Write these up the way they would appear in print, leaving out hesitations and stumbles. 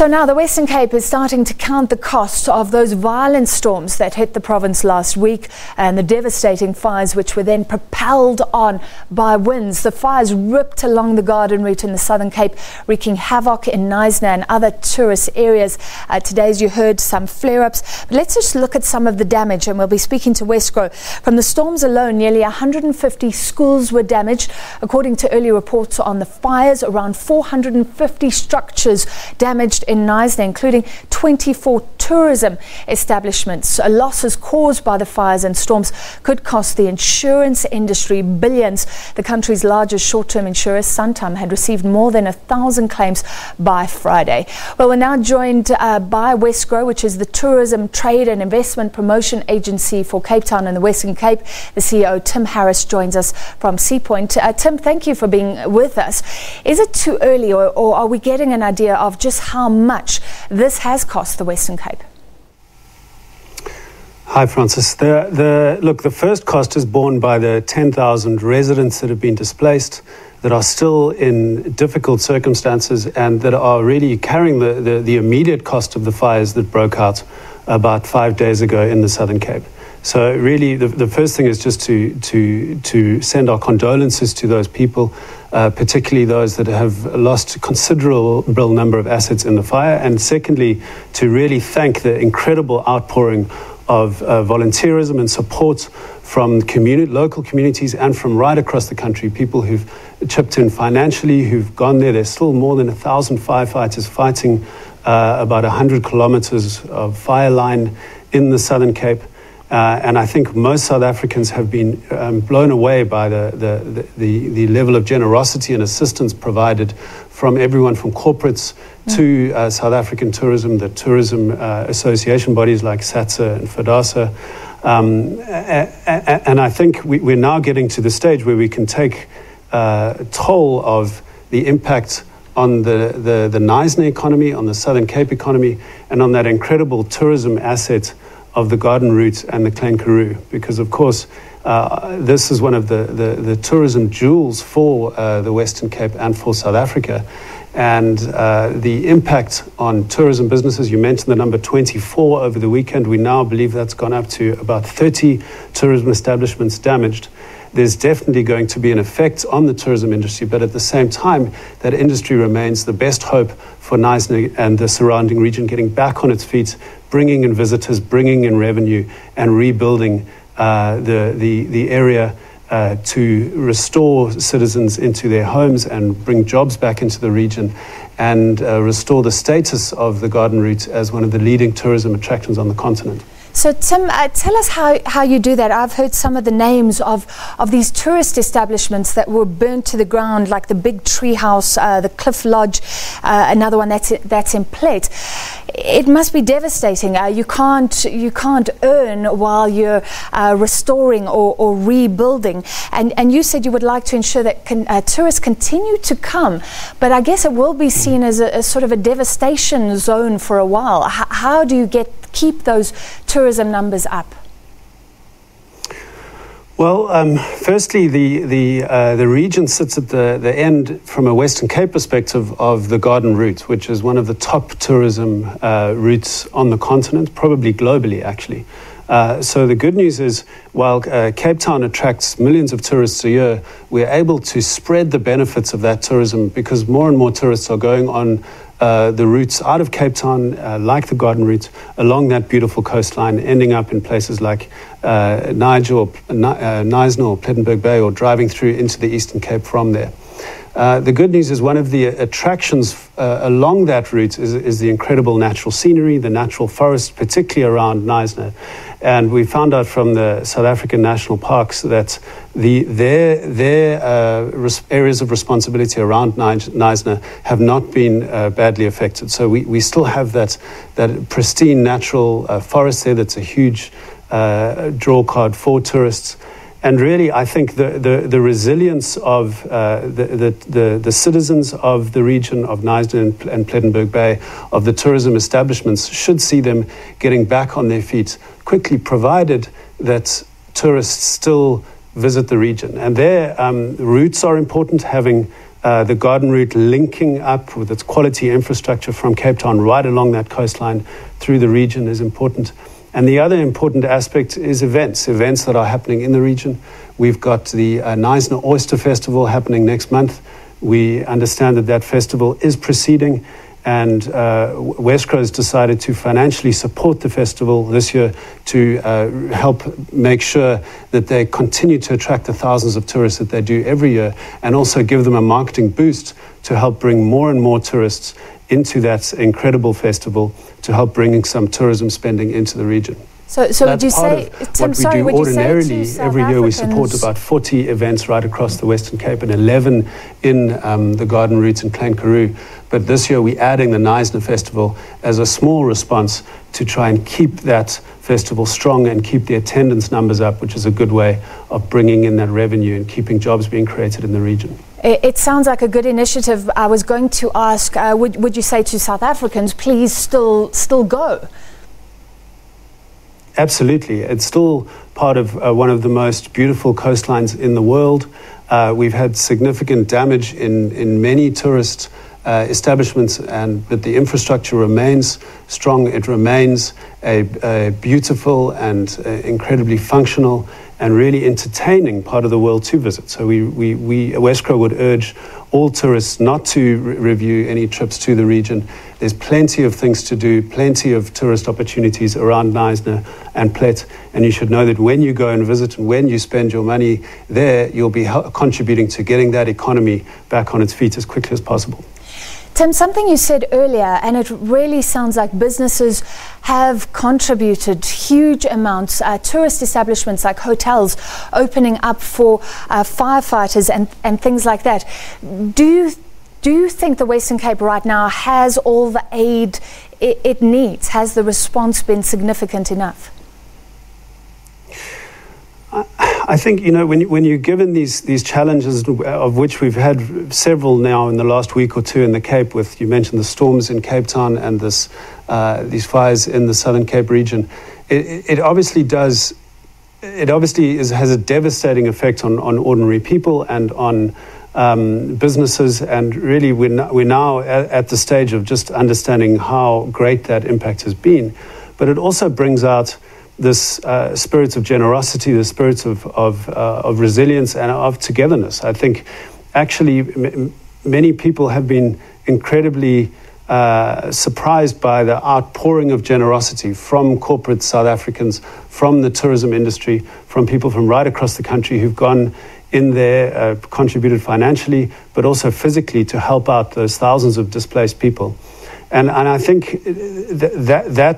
So now the Western Cape is starting to count the cost of those violent storms that hit the province last week and the devastating fires which were then propelled on by winds. The fires ripped along the garden route in the Southern Cape, wreaking havoc in Knysna and other tourist areas. Today, as you heard, some flare-ups. But let's just look at some of the damage, and we'll be speaking to Westgro. From the storms alone, nearly 150 schools were damaged. According to early reports on the fires, around 450 structures damaged in Knysna, including 24 tourism establishments. Losses caused by the fires and storms could cost the insurance industry billions. The country's largest short-term insurer, Santam, had received more than 1,000 claims by Friday. Well, we're now joined by Westgro, which is the tourism, trade and investment promotion agency for Cape Town and the Western Cape. The CEO, Tim Harris, joins us from Seapoint. Tim, thank you for being with us. Is it too early, or are we getting an idea of just how much this has cost the Western Cape? Hi, Francis. Look, the first cost is borne by the 10,000 residents that have been displaced, that are still in difficult circumstances, and that are really carrying the immediate cost of the fires that broke out about 5 days ago in the Southern Cape. So really, the first thing is just to send our condolences to those people, particularly those that have lost a considerable number of assets in the fire. And secondly, to really thank the incredible outpouring of volunteerism and support from local communities and from right across the country, people who've chipped in financially, who've gone there. There's still more than 1,000 firefighters fighting about 100 kilometers of fire line in the Southern Cape. And I think most South Africans have been blown away by the level of generosity and assistance provided from everyone from corporates to South African tourism, the tourism association bodies like SABC and FDASA. And I think we're now getting to the stage where we can take toll of the impact on the Knysna economy, on the Southern Cape economy, and on that incredible tourism asset of the Garden Route and the Klein Karoo, because of course this is one of the tourism jewels for the Western Cape and for South Africa. And the impact on tourism businesses, you mentioned the number 24 over the weekend. We now believe that's gone up to about 30 tourism establishments damaged. There's definitely going to be an effect on the tourism industry, but at the same time, that industry remains the best hope for Knysna and the surrounding region getting back on its feet, bringing in visitors, bringing in revenue, and rebuilding the area to restore citizens into their homes and bring jobs back into the region, and restore the status of the Garden Route as one of the leading tourism attractions on the continent. So, Tim, tell us how you do that. I've heard some of the names of these tourist establishments that were burnt to the ground, like the Big Tree House, the Cliff Lodge, another one that's in Plate. It must be devastating. You can't earn while you're restoring or rebuilding. And you said you would like to ensure that tourists continue to come, but I guess it will be seen as a sort of a devastation zone for a while. How do you keep those tourism numbers up? Well, firstly, the region sits at the end, from a Western Cape perspective, of the Garden Route, which is one of the top tourism routes on the continent, probably globally, actually. So the good news is, while Cape Town attracts millions of tourists a year, we're able to spread the benefits of that tourism, because more and more tourists are going on the routes out of Cape Town, like the Garden Route, along that beautiful coastline, ending up in places like Knysna or Plettenberg Bay, or driving through into the Eastern Cape from there. The good news is, one of the attractions along that route is the incredible natural scenery, the natural forests, particularly around Knysna. And we found out from the South African national parks that their areas of responsibility around Knysna have not been badly affected. So we still have that pristine natural forest there. That's a huge draw card for tourists. And really, I think the resilience of the citizens of the region of Knysna and Plettenberg Bay, of the tourism establishments, should see them getting back on their feet quickly, provided that tourists still visit the region. And their routes are important, having The garden route linking up with its quality infrastructure from Cape Town right along that coastline through the region is important. And the other important aspect is events that are happening in the region. We've got the Knysna Oyster Festival happening next month. We understand that festival is proceeding, and Wesco has decided to financially support the festival this year to help make sure that they continue to attract the thousands of tourists that they do every year, and also give them a marketing boost to help bring more and more tourists into that incredible festival, to help bring some tourism spending into the region. So would you say, Tim, sorry, what we do ordinarily every year, we support about 40 events right across the Western Cape and 11 in the garden routes in Klein Karoo. But this year we're adding the Knysna Festival as a small response to try and keep that festival strong and keep the attendance numbers up, which is a good way of bringing in that revenue and keeping jobs being created in the region. It sounds like a good initiative. I was going to ask, would you say to South Africans, please still go? Absolutely. It's still part of one of the most beautiful coastlines in the world. We've had significant damage in many tourist establishments, but the infrastructure remains strong. It remains a beautiful and incredibly functional and really entertaining part of the world to visit. So we Wesco would urge all tourists not to review any trips to the region. There's plenty of things to do, plenty of tourist opportunities around Knysna and Plet, and you should know that when you go and visit and when you spend your money there, you'll be contributing to getting that economy back on its feet as quickly as possible. Tim, something you said earlier, and it really sounds like businesses have contributed huge amounts, tourist establishments like hotels opening up for firefighters and things like that. Do you think the Western Cape right now has all the aid it needs? Has the response been significant enough? I think, when you're given these challenges, of which we've had several now in the last week or two in the Cape, you mentioned the storms in Cape Town and these fires in the Southern Cape region, it obviously has a devastating effect on ordinary people and on businesses, and really we're now at the stage of just understanding how great that impact has been. But it also brings out this spirits of generosity, the spirits of resilience and of togetherness. I think actually many people have been incredibly surprised by the outpouring of generosity from corporate South Africans, from the tourism industry, from people from right across the country who've gone in there, contributed financially, but also physically to help out those thousands of displaced people. And I think that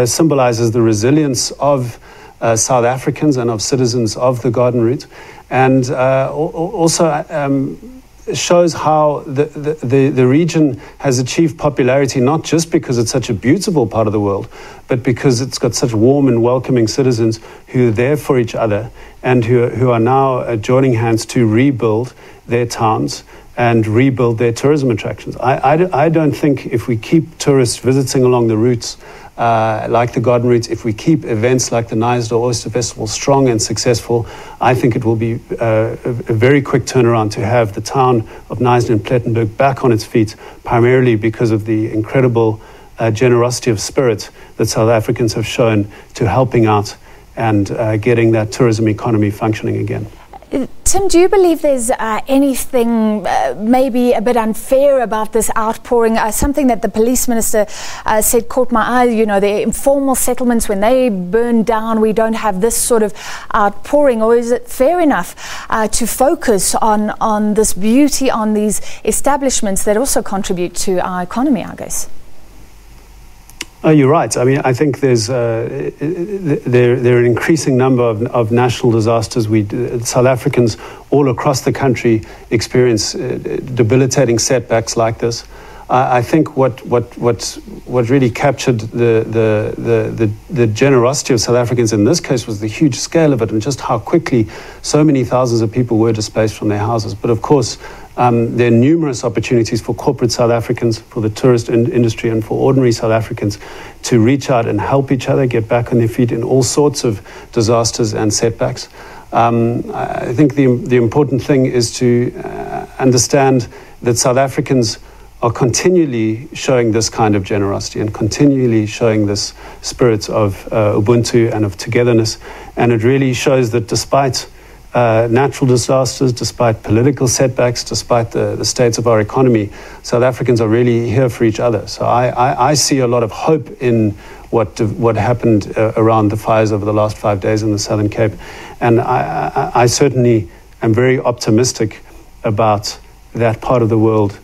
symbolizes the resilience of South Africans and of citizens of the garden route, and also shows how the region has achieved popularity, not just because it's such a beautiful part of the world, but because it's got such warm and welcoming citizens who are there for each other and who are now joining hands to rebuild their towns and rebuild their tourism attractions. I don't think if we keep tourists visiting along the routes like the garden routes, if we keep events like the Knysna Oyster Festival strong and successful, I think it will be a very quick turnaround to have the town of Knysna and Plettenberg back on its feet, primarily because of the incredible generosity of spirit that South Africans have shown to helping out and getting that tourism economy functioning again. Tim, do you believe there's anything maybe a bit unfair about this outpouring? Something that the police minister said caught my eye, the informal settlements, when they burn down, we don't have this sort of outpouring. Or is it fair enough to focus on this beauty, on these establishments that also contribute to our economy, I guess? Oh, you're right. I mean, I think there are an increasing number of national disasters. South Africans all across the country experience debilitating setbacks like this. I think what really captured the generosity of South Africans in this case was the huge scale of it and just how quickly so many thousands of people were displaced from their houses. But of course, there are numerous opportunities for corporate South Africans, for the tourist industry, and for ordinary South Africans to reach out and help each other get back on their feet in all sorts of disasters and setbacks. I think the important thing is to understand that South Africans are continually showing this kind of generosity and continually showing this spirit of Ubuntu and of togetherness. And it really shows that despite natural disasters, despite political setbacks, despite the states of our economy, South Africans are really here for each other. So I see a lot of hope in what happened around the fires over the last 5 days in the Southern Cape. And I certainly am very optimistic about that part of the world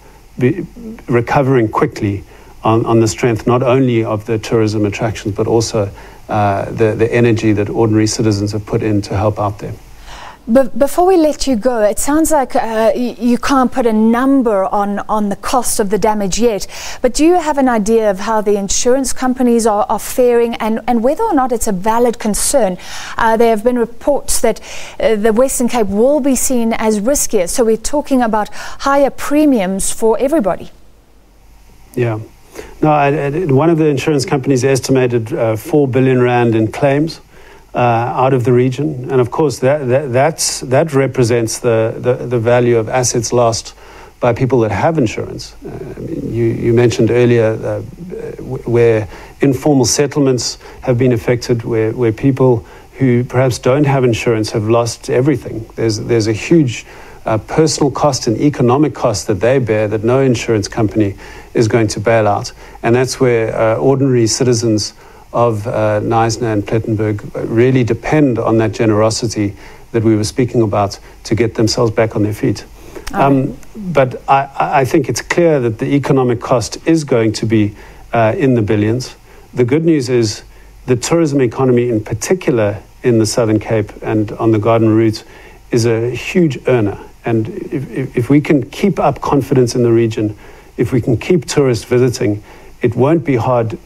recovering quickly on the strength not only of the tourism attractions, but also the energy that ordinary citizens have put in to help out there. But before we let you go, it sounds like you can't put a number on the cost of the damage yet, but do you have an idea of how the insurance companies are faring and whether or not it's a valid concern? There have been reports that the Western Cape will be seen as riskier, so we're talking about higher premiums for everybody. Yeah. No, one of the insurance companies estimated 4 billion rand in claims out of the region, and of course that represents the value of assets lost by people that have insurance. You mentioned earlier where informal settlements have been affected, where people who perhaps don't have insurance have lost everything. There's a huge personal cost and economic cost that they bear that no insurance company is going to bail out, and that's where ordinary citizens of Knysna and Plettenberg really depend on that generosity that we were speaking about to get themselves back on their feet. But I think it's clear that the economic cost is going to be in the billions. The good news is the tourism economy in particular in the Southern Cape and on the Garden Route is a huge earner. And if we can keep up confidence in the region, if we can keep tourists visiting, it won't be hard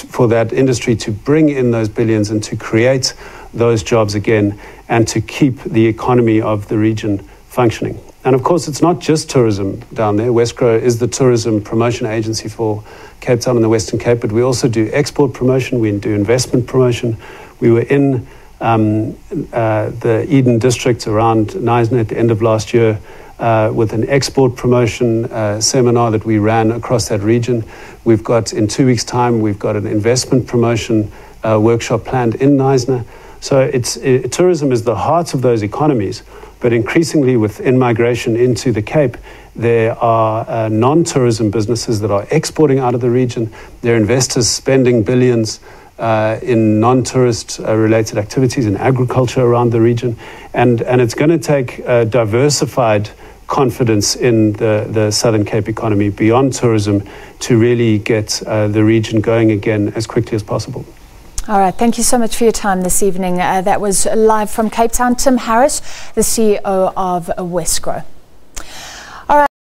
for that industry to bring in those billions and to create those jobs again and to keep the economy of the region functioning. And of course, it's not just tourism down there. Westgrow is the tourism promotion agency for Cape Town and the Western Cape, but we also do export promotion, we do investment promotion. We were in the Eden district around Knysna at the end of last year with an export promotion seminar that we ran across that region. We've got, in 2 weeks' time, we've got an investment promotion workshop planned in Knysna. So tourism is the heart of those economies, but increasingly with in-migration into the Cape, there are non-tourism businesses that are exporting out of the region. There are investors spending billions in non-tourist related activities in agriculture around the region. And it's going to take diversified confidence in the Southern Cape economy beyond tourism to really get the region going again as quickly as possible. All right, thank you so much for your time this evening. That was live from Cape Town, Tim Harris, the CEO of Westgrow.